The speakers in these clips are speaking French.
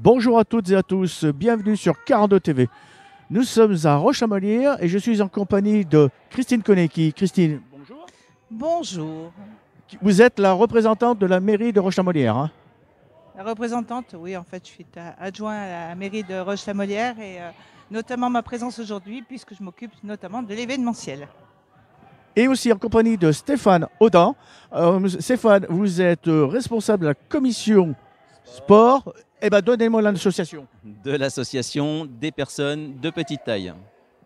Bonjour à toutes et à tous, bienvenue sur 42 TV. Nous sommes à Roche-la-Molière et je suis en compagnie de Christine Konecki. Christine, bonjour. Bonjour. Vous êtes la représentante de la mairie de Roche-la-Molière. Hein? La représentante, oui, en fait, je suis adjoint à la mairie de Roche-la-Molière et notamment ma présence aujourd'hui puisque je m'occupe notamment de l'événementiel. Et aussi en compagnie de Stéphane Audin. Stéphane, vous êtes responsable de la commission sport. Eh bien, donnez-moi l'association. De l'association des personnes de petite taille.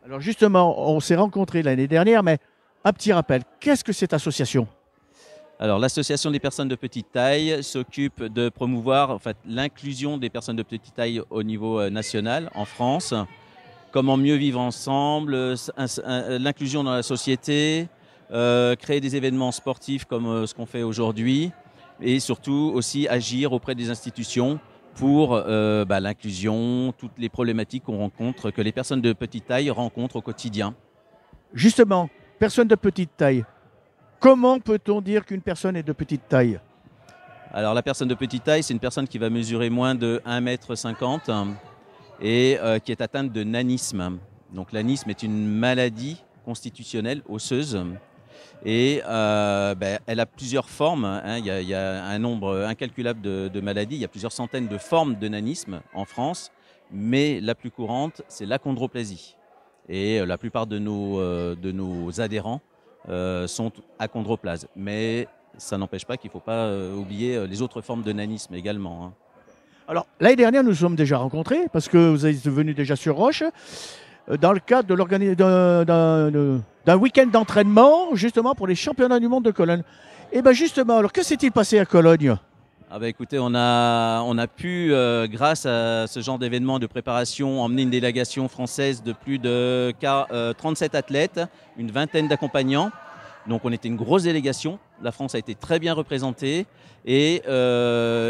Alors justement, on s'est rencontrés l'année dernière, mais un petit rappel. Qu'est-ce que cette association ? Alors, l'association des personnes de petite taille s'occupe de promouvoir l'inclusion des personnes de petite taille au niveau national en France. Comment mieux vivre ensemble, l'inclusion dans la société, créer des événements sportifs comme ce qu'on fait aujourd'hui et surtout aussi agir auprès des institutions pour l'inclusion, toutes les problématiques que les personnes de petite taille rencontrent au quotidien. Justement, personnes de petite taille. Comment peut-on dire qu'une personne est de petite taille ? Alors la personne de petite taille, c'est une personne qui va mesurer moins de 1,50 m et qui est atteinte de nanisme. Donc l'anisme est une maladie constitutionnelle osseuse et elle a plusieurs formes. Hein. Il y a un nombre incalculable de maladies. Il y a plusieurs centaines de formes de nanisme en France, mais la plus courante, c'est l'achondroplasie. Et la plupart de nos adhérents sont achondroplases. Mais ça n'empêche pas qu'il ne faut pas oublier les autres formes de nanisme également. Hein. Alors, l'année dernière, nous nous sommes déjà rencontrés parce que vous êtes venu déjà sur Roche dans le cadre de d'un week-end d'entraînement justement pour les championnats du monde de Cologne. Et bien justement, alors que s'est-il passé à Cologne ? Écoutez, on a pu, grâce à ce genre d'événement de préparation, emmener une délégation française de plus de 37 athlètes, une vingtaine d'accompagnants. Donc on était une grosse délégation. La France a été très bien représentée. Et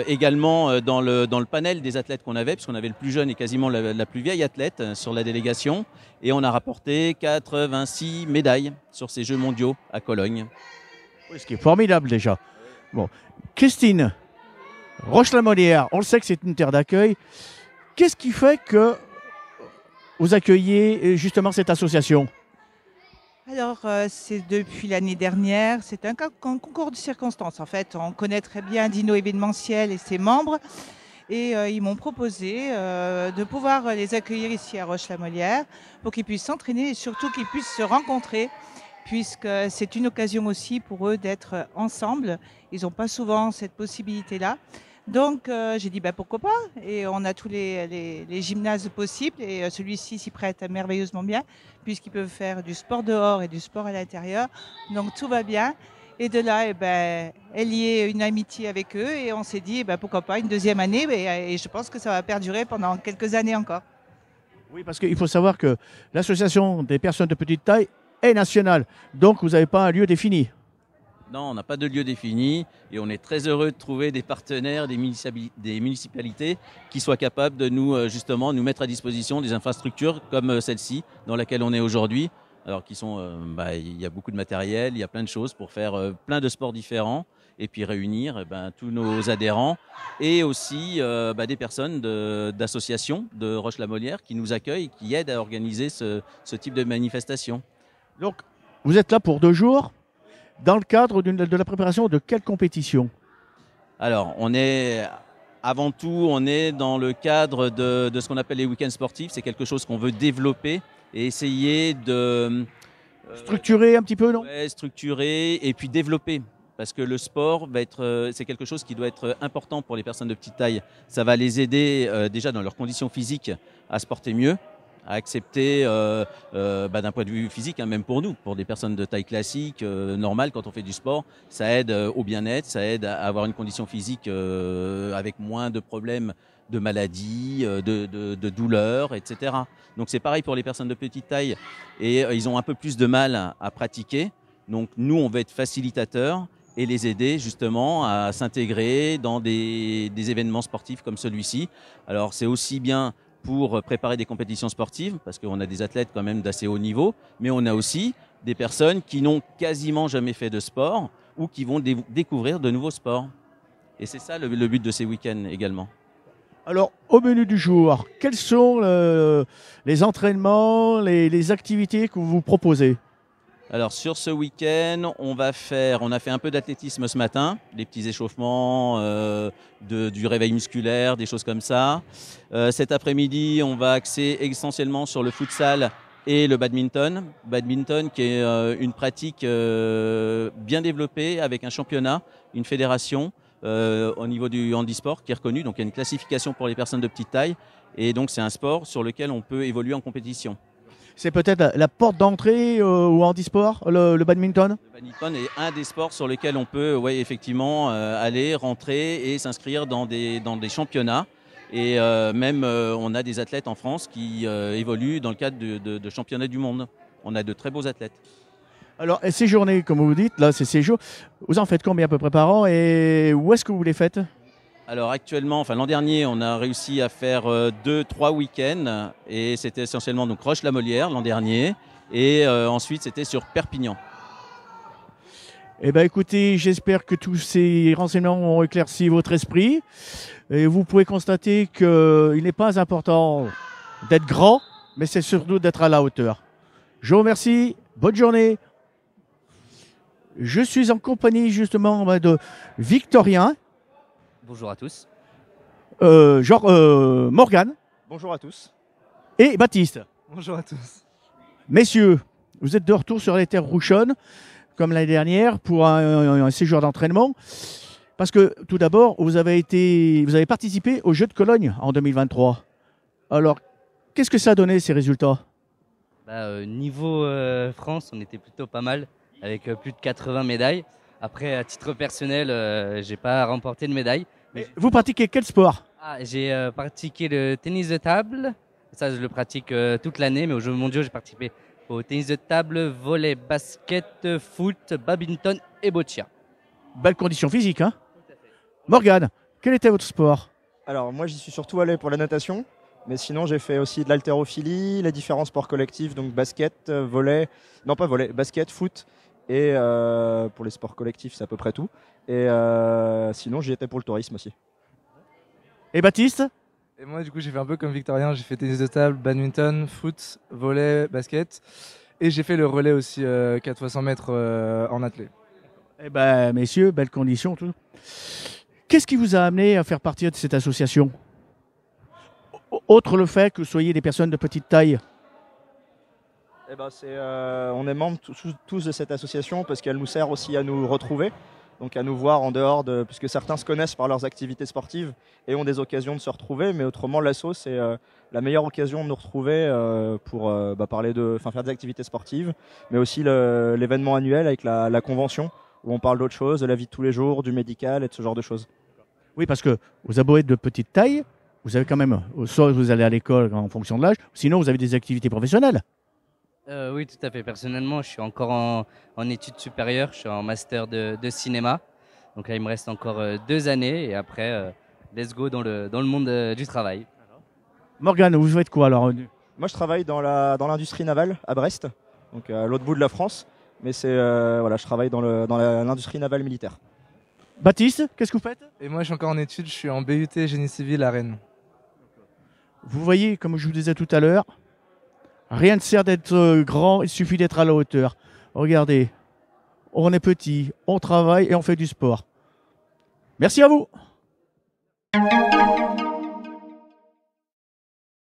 également dans le panel des athlètes qu'on avait, puisqu'on avait le plus jeune et quasiment la plus vieille athlète sur la délégation. Et on a rapporté 86 médailles sur ces Jeux mondiaux à Cologne. Oui, ce qui est formidable déjà. Bon, Christine, Roche-la-Molière, on le sait que c'est une terre d'accueil. Qu'est-ce qui fait que vous accueillez justement cette association ? Alors, c'est depuis l'année dernière, c'est un concours de circonstances. En fait, on connaît très bien Dino Événementiel et ses membres. Et ils m'ont proposé de pouvoir les accueillir ici à Roche-la-Molière pour qu'ils puissent s'entraîner et surtout qu'ils puissent se rencontrer, puisque c'est une occasion aussi pour eux d'être ensemble. Ils n'ont pas souvent cette possibilité-là. Donc j'ai dit pourquoi pas, et on a tous les gymnases possibles et celui-ci s'y prête merveilleusement bien puisqu'ils peuvent faire du sport dehors et du sport à l'intérieur, donc tout va bien. Et de là, est liée une amitié avec eux et on s'est dit pourquoi pas une deuxième année et je pense que ça va perdurer pendant quelques années encore. Oui, parce qu'il faut savoir que l'association des personnes de petite taille est nationale, donc vous n'avez pas un lieu défini. Non, on n'a pas de lieu défini et on est très heureux de trouver des partenaires, des municipalités qui soient capables de nous mettre à disposition des infrastructures comme celle-ci dans laquelle on est aujourd'hui. Alors il y a beaucoup de matériel, il y a plein de choses pour faire plein de sports différents et puis réunir tous nos adhérents et aussi des personnes d'associations de Roche-la-Molière qui nous accueillent, qui aident à organiser ce type de manifestation. Donc, vous êtes là pour 2 jours dans le cadre de la préparation de quelle compétition ? Alors, on est dans le cadre de ce qu'on appelle les week-ends sportifs. C'est quelque chose qu'on veut développer et essayer de structurer un petit peu, non ? Ouais, structurer et puis développer. Parce que le sport c'est quelque chose qui doit être important pour les personnes de petite taille. Ça va les aider déjà dans leurs conditions physiques à se porter mieux, à accepter d'un point de vue physique, même pour nous, pour des personnes de taille classique, normale, quand on fait du sport, ça aide au bien-être, ça aide à avoir une condition physique avec moins de problèmes de maladies, de douleurs, etc. Donc c'est pareil pour les personnes de petite taille et ils ont un peu plus de mal à pratiquer. Donc nous, on va être facilitateurs et les aider justement à s'intégrer dans des événements sportifs comme celui-ci. Alors c'est aussi bien pour préparer des compétitions sportives, parce qu'on a des athlètes quand même d'assez haut niveau, mais on a aussi des personnes qui n'ont quasiment jamais fait de sport ou qui vont découvrir de nouveaux sports. Et c'est ça le but de ces week-ends également. Alors, au menu du jour, quels sont les entraînements, les activités que vous proposez? Alors sur ce week-end, on a fait un peu d'athlétisme ce matin, des petits échauffements, du réveil musculaire, des choses comme ça. Cet après-midi, on va axer essentiellement sur le futsal et le badminton. Badminton qui est une pratique bien développée avec un championnat, une fédération au niveau du handisport qui est reconnue. Donc il y a une classification pour les personnes de petite taille et donc c'est un sport sur lequel on peut évoluer en compétition. C'est peut-être la porte d'entrée au handisport, le badminton? Le badminton est un des sports sur lesquels on peut effectivement aller, rentrer et s'inscrire dans des championnats. Et même on a des athlètes en France qui évoluent dans le cadre de championnats du monde. On a de très beaux athlètes. Alors, ces journées, comme vous dites, là, c'est ces jours, vous en faites combien à peu près par an et où est-ce que vous les faites? Alors actuellement, l'an dernier, on a réussi à faire 2-3 week-ends et c'était essentiellement donc Roche-la-Molière l'an dernier et ensuite c'était sur Perpignan. Eh bien écoutez, j'espère que tous ces renseignements ont éclairci votre esprit et vous pouvez constater qu'il n'est pas important d'être grand, mais c'est surtout d'être à la hauteur. Je vous remercie, bonne journée. Je suis en compagnie justement de Victorien. Bonjour à tous. Morgane. Bonjour à tous. Et Baptiste. Bonjour à tous. Messieurs, vous êtes de retour sur les terres rouchonnes, comme l'année dernière, pour un séjour d'entraînement. Parce que tout d'abord, vous avez participé aux Jeux de Cologne en 2023. Alors, qu'est-ce que ça a donné ces résultats? Niveau France, on était plutôt pas mal, avec plus de 80 médailles. Après, à titre personnel, j'ai pas remporté de médaille. Mais vous pratiquez quel sport? J'ai pratiqué le tennis de table. Ça, je le pratique toute l'année, mais aux Jeux mondiaux, j'ai participé au tennis de table, volley, basket, foot, badminton et boccia. Belle condition physique, hein? Morgane, quel était votre sport? Alors moi j'y suis surtout allé pour la natation, mais sinon j'ai fait aussi de l'haltérophilie, les différents sports collectifs, donc basket, basket, foot, et pour les sports collectifs c'est à peu près tout. Et sinon j'y étais pour le tourisme aussi. Et Baptiste? Et moi du coup j'ai fait un peu comme Victorien, j'ai fait tennis de table, badminton, foot, volley, basket, et j'ai fait le relais aussi 4 x 100 mètres en athlée. Eh bien messieurs, belle condition tout. Qu'est-ce qui vous a amené à faire partie de cette association? Autre le fait que vous soyez des personnes de petite taille. On est membres tous de cette association parce qu'elle nous sert aussi à nous retrouver, donc à nous voir en dehors puisque certains se connaissent par leurs activités sportives et ont des occasions de se retrouver, mais autrement l'asso c'est la meilleure occasion de nous retrouver pour faire des activités sportives, mais aussi l'événement annuel avec la convention, où on parle d'autres choses, de la vie de tous les jours, du médical et de ce genre de choses. Oui, parce que vous avez beau être de petite taille, vous avez quand même, soit vous allez à l'école en fonction de l'âge, sinon vous avez des activités professionnelles. Oui, tout à fait. Personnellement, je suis encore en études supérieures, je suis en master de cinéma. Donc là, il me reste encore 2 années et après, let's go dans le monde du travail. Morgane, vous faites quoi alors? Moi je travaille dans l'industrie navale à Brest, donc à l'autre bout de la France. Mais je travaille dans l'industrie navale militaire. Baptiste, qu'est-ce que vous faites? Et moi je suis encore en études, je suis en BUT génie civil à Rennes. Vous voyez, comme je vous disais tout à l'heure, rien ne sert d'être grand, il suffit d'être à la hauteur. Regardez, on est petit, on travaille et on fait du sport. Merci à vous.